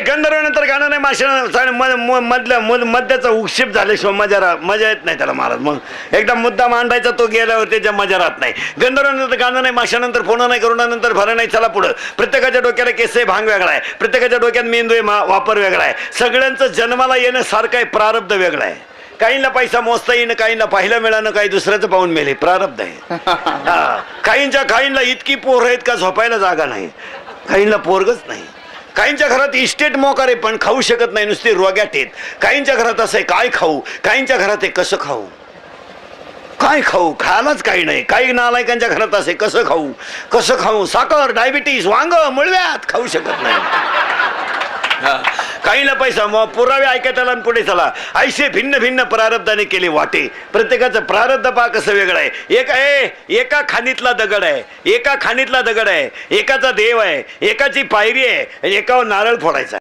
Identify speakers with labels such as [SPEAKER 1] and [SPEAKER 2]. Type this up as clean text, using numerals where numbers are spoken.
[SPEAKER 1] गंधर्वानंतर गाणं नाही मध्याचा उक्षेप झाल्याशिवाय मजा येत नाही त्याला महाराज. मग एकदा मुद्दा मांडायचा तो गेल्यावर त्याच्या मजा राहत नाही. गंधर्वानंतर गाणं नाही, माशानंतर फोन नाही, करुणानंतर भरण नाही, चला पुढं. प्रत्येकाच्या डोक्याला केस आहे, भांग वेगळा आहे. प्रत्येकाच्या डोक्यात मेंदू आहे, वापर वेगळा आहे. सगळ्यांचं जन्माला येणं सारखं आहे, प्रारब्ध वेगळं आहे. काहींना पैसा मोजता येईन, काहींना पाहिलं मिळालं, काही दुसऱ्याचं पाहून मेले, प्रारब्ध आहे. काहींना इतकी पोर आहेत का झोपायला जागा नाही, काहींना पोरगच नाही. काहींच्या घरात इस्टेट मोकार आहे पण खाऊ शकत नाही, नुसते रोग्यात आहेत. काहींच्या घरात असं आहे काय खाऊ, काहींच्या घरात आहे कसं खाऊ, काय खाऊ, खायलाच काही नाही. काही नालायकांच्या घरात असे कसं खाऊ, साखर, डायबिटीस, वांग, मुळव्यात, खाऊ शकत नाही. काहींना पैसा पुरावे ऐकायला पुढे चला. ऐसे भिन्न भिन्न प्रारब्धाने केले वाटे. प्रत्येकाचं प्रारब्ध पहा कसं वेगळं आहे. एका खाणीतला दगड आहे, एकाचा देव आहे, एकाची पायरी आहे, एकावर नारळ फोडायचा.